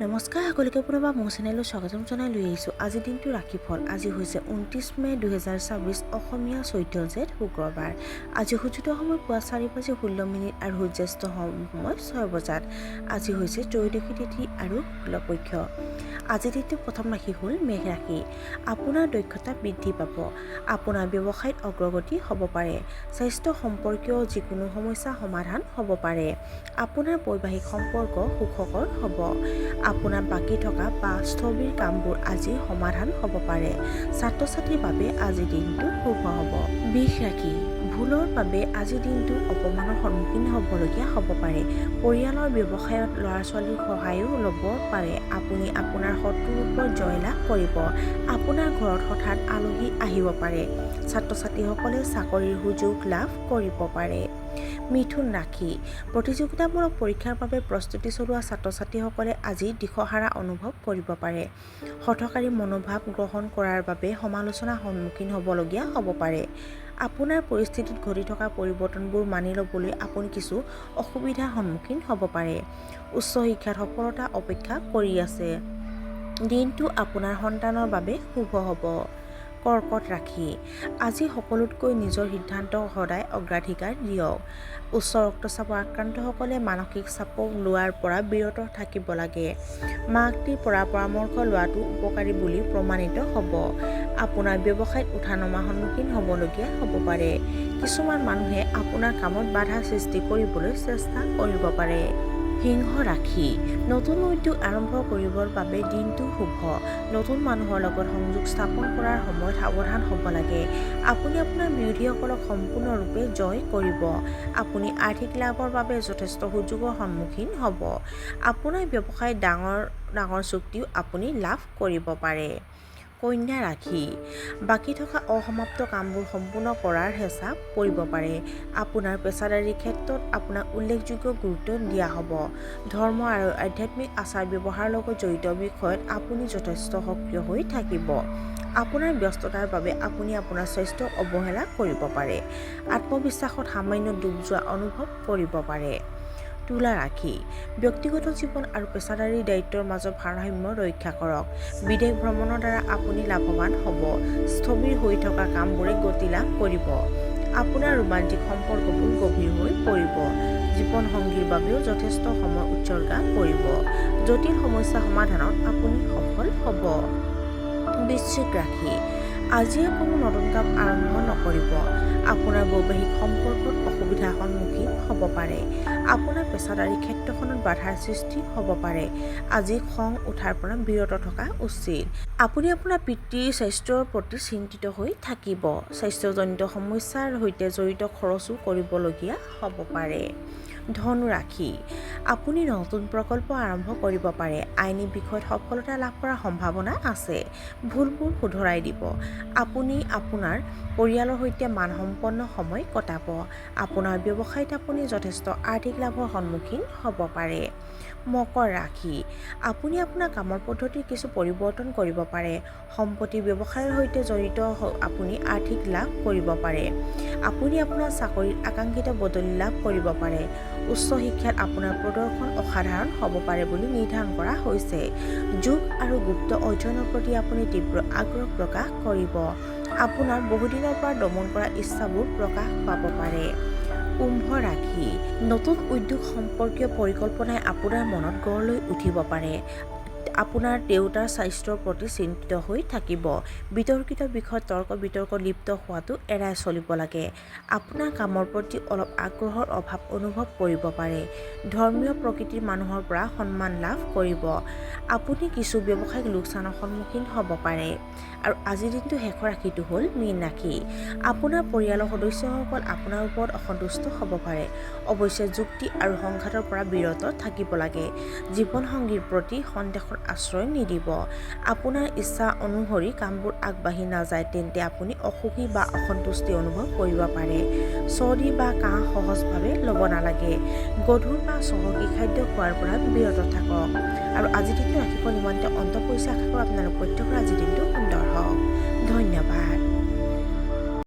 নমস্কাৰ সকলোকে পুনৰবাৰ মোৰ চেনেললৈ স্বাগতম জনাই লৈ আহিছোঁ। আজিৰ দিনটো ৰাশিফল। আজি হৈছে 29 মে 2026 অসমীয়া 14 জেঠ শুক্ৰবাৰ। আজি সূৰ্যোদয় সময় পুৱা 4:16 আৰু সূৰ্যাস্ত সময় 6 বজাত। আজি হৈছে ত্ৰয়োদশী তিথি আৰু শুক্লপক্ষ। আজিৰ দিনটোৰ প্ৰথম ৰাশি হ'ল মেঘ ৰাশি। আপোনাৰ দক্ষতা বৃদ্ধি পাব। আপোনাৰ ব্যৱসায়ত অগ্ৰগতি হ'ব পাৰে। স্বাস্থ্য সম্পৰ্কীয় যিকোনো সমস্যা সমাধান হ'ব পাৰে। আপোনাৰ বৈবাহিক সম্পৰ্ক সুখকৰ হ'ব। আপোনাৰ বাকী থকা বা স্থবিৰ কামবোৰ আজি সমাধান হ'ব পাৰে। ছাত্ৰ ছাত্ৰীৰ বাবে আজিৰ দিনটো শুভ হ'ব। বৃষ ৰাশি। ভুলৰ বাবে আজিৰ দিনটো অপমানৰ সন্মুখীন হ'বলগীয়া হ'ব পাৰে। পৰিয়ালৰ ব্যৱসায়ত ল'ৰা ছোৱালীৰ সহায়ো ল'ব পাৰে। আপুনি আপোনাৰ শত্ৰুৰ ওপৰত জয়লাভ কৰিব। আপোনাৰ ঘৰত হঠাৎ আলহী আহিব পাৰে। ছাত্ৰ ছাত্ৰীসকলে চাকৰিৰ সুযোগ লাভ কৰিব পাৰে। মিথুন ৰাশি। প্ৰতিযোগিতামূলক পৰীক্ষাৰ বাবে প্ৰস্তুতি চলোৱা ছাত্ৰ ছাত্ৰীসকলে আজি দিশহাৰা অনুভৱ কৰিব পাৰে। হঠকাৰী মনোভাৱ গ্ৰহণ কৰাৰ বাবে সমালোচনাৰ সন্মুখীন হ'বলগীয়া হ'ব পাৰে। আপোনাৰ পৰিস্থিতিত ঘটি থকা পৰিৱৰ্তনবোৰ মানি ল'বলৈ আপুনি কিছু অসুবিধাৰ সন্মুখীন হ'ব পাৰে। উচ্চ শিক্ষাত সফলতা অপেক্ষা কৰি আছে। দিনটো আপোনাৰ সন্তানৰ বাবে শুভ হ'ব। কৰ্কট ৰাশি। আজি সকলোতকৈ নিজৰ সিদ্ধান্তক সদায় অগ্ৰাধিকাৰ দিয়ক। উচ্চ ৰক্তচাপৰ আক্ৰান্তসকলে মানসিক চাপ লোৱাৰ পৰা বিৰত থাকিব লাগে। মাতৃৰ পৰা পৰামৰ্শ লোৱাটো উপকাৰী বুলি প্ৰমাণিত হ'ব। আপোনাৰ ব্যৱসায়ত উঠা-নমাৰ সন্মুখীন হ'বলগীয়া হ'ব পাৰে। কিছুমান মানুহে আপোনাৰ কামত বাধা সৃষ্টি কৰিবলৈ চেষ্টা কৰিব পাৰে। সিংহ ৰাশি। নতুন উদ্যোগ আৰম্ভ কৰিবৰ বাবে দিনটো শুভ। নতুন মানুহৰ লগত সংযোগ স্থাপন কৰাৰ সময়ত সাৱধান হ'ব লাগে। আপুনি আপোনাৰ বিৰোধীসকলক সম্পূৰ্ণৰূপে জয় কৰিব। আপুনি আৰ্থিক লাভৰ বাবে যথেষ্ট সুযোগৰ সন্মুখীন হ'ব। আপোনাৰ ব্যৱসায়ত ডাঙৰ চুক্তিও আপুনি লাভ কৰিব পাৰে। কন্যা ৰাশি। বাকী থকা অসমাপ্ত কামবোৰ সম্পূৰ্ণ কৰাৰ হেঁচা পৰিব পাৰে। আপোনাৰ পেছাদাৰী ক্ষেত্ৰত আপোনাক উল্লেখযোগ্য গুৰুত্ব দিয়া হ'ব। ধৰ্ম আৰু আধ্যাত্মিক আচাৰ ব্যৱহাৰৰ লগত জড়িত বিষয়ত আপুনি যথেষ্ট সক্ৰিয় হৈ থাকিব। আপোনাৰ ব্যস্ততাৰ বাবে আপুনি আপোনাৰ স্বাস্থ্যক অৱহেলা কৰিব পাৰে। আত্মবিশ্বাসত সামান্য ডুব যোৱা অনুভৱ কৰিব পাৰে। তুলা ৰাশি। ব্যক্তিগত জীৱন আৰু পেছাদাৰী দায়িত্বৰ মাজত ভাৰসাম্য ৰক্ষা কৰক। বিদেশ ভ্ৰমণৰ দ্বাৰা আপুনি লাভৱান হ'ব। স্থবিৰ হৈ থকা কামবোৰে গতি লাভ কৰিব। আপোনাৰ ৰোমান্টিক সম্পৰ্কবোৰ গভীৰ হৈ পৰিব। জীৱনসংগীৰ বাবেও যথেষ্ট সময় উৎসৰ্গা কৰিব। জটিল সমস্যা সমাধানত আপুনি সফল হ'ব। বৃশ্চিক ৰাশি। আজিয়ে কোনো নতুন কাম আৰম্ভ নকৰিব। আপোনাৰ বৈবাহিক সম্পৰ্কত অসুবিধাৰ সন্মুখীন হ'ব পাৰে। আপোনাৰ পেছাদাৰী ক্ষেত্ৰখনত বাধাৰ সৃষ্টি হ'ব পাৰে। আজি খং উঠাৰ পৰা বিৰত থকা উচিত। আপুনি আপোনাৰ পিতৃৰ স্বাস্থ্যৰ প্ৰতি চিন্তিত হৈ থাকিব। স্বাস্থ্যজনিত সমস্যাৰ সৈতে জড়িত খৰচো কৰিবলগীয়া হ'ব পাৰে। ধনু ৰাশি। আপুনি নতুন প্ৰকল্প আৰম্ভ কৰিব পাৰে। আইনী বিষয়ত সফলতা লাভ কৰাৰ সম্ভাৱনা আছে। ভুলবোৰ শুধৰাই দিব। আপুনি আপোনাৰ পৰিয়ালৰ সৈতে মানসম্পন্ন সময় কটাব। আপোনাৰ ব্যৱসায়ত আপুনি যথেষ্ট আৰ্থিক লাভৰ সন্মুখীন হ'ব পাৰে। মকৰ ৰাশি। আপুনি আপোনাৰ কামৰ পদ্ধতিত কিছু পৰিৱৰ্তন কৰিব পাৰে। সম্পত্তি ব্যৱসায়ৰ সৈতে জড়িত আপুনি আৰ্থিক লাভ কৰিব পাৰে। আপুনি আপোনাৰ চাকৰিত আকাংক্ষিত বদলি লাভ কৰিব পাৰে। উচ্চ শিক্ষাত আপোনাৰ প্ৰদৰ্শন অসাধাৰণ হ'ব পাৰে বুলি নিৰ্ধাৰণ কৰা হৈছে। যোগ আৰু গুপ্ত অধ্যয়নৰ প্ৰতি আপুনি তীব্ৰ আগ্ৰহ প্ৰকাশ কৰিব। আপোনাৰ বহুদিনৰ পৰা দমন কৰা ইচ্ছাবোৰ প্ৰকাশ পাব পাৰে। কুম্ভ ৰাশি। নতুন উদ্যোগ সম্পৰ্কীয় পৰিকল্পনাই আপোনাৰ মনত গঢ় লৈ উঠিব পাৰে। আপোনাৰ দেউতাৰ স্বাস্থ্যৰ প্ৰতি চিন্তিত হৈ থাকিব। বিতৰ্কিত বিষয়ত তৰ্ক বিতৰ্কত লিপ্ত হোৱাটো এৰাই চলিব লাগে। আপোনাৰ কামৰ প্ৰতি অলপ আগ্ৰহৰ অভাৱ অনুভৱ কৰিব পাৰে। ধৰ্মীয় প্ৰকৃতিৰ মানুহৰ পৰা সন্মান লাভ কৰিব। আপুনি কিছু ব্যৱসায়িক লোকচানৰ সন্মুখীন হ'ব পাৰে। আৰু আজিৰ দিনটো শেষৰ ৰাশিটো হ'ল মীন ৰাশি। আপোনাৰ পৰিয়ালৰ সদস্যসকল আপোনাৰ ওপৰত অসন্তুষ্ট হ'ব পাৰে। অৱশ্যে যুক্তি আৰু সংঘাতৰ পৰা বিৰত থাকিব লাগে। জীৱনসংগীৰ প্ৰতি সন্দেহৰ আশ্ৰয় নিদিব। আপোনাৰ ইচ্ছা অনুসৰি কামবোৰ আগবাঢ়ি নাযায় তেন্তে আপুনি অসুখী বা অসন্তুষ্টি অনুভৱ কৰিব পাৰে। চৰ্দি বা কাহ সহজভাৱে ল'ব নালাগে। গধুৰ বা চহকী খাদ্য খোৱাৰ পৰা বিৰত থাকক। আৰু আজিৰ দিনটো ৰাশিফল ইমানতে অন্ত পৰিছে। আশা কৰোঁ আপোনালোক প্ৰত্যেকৰে আজিৰ দিনটো সুন্দৰ হওক। ধন্যবাদ।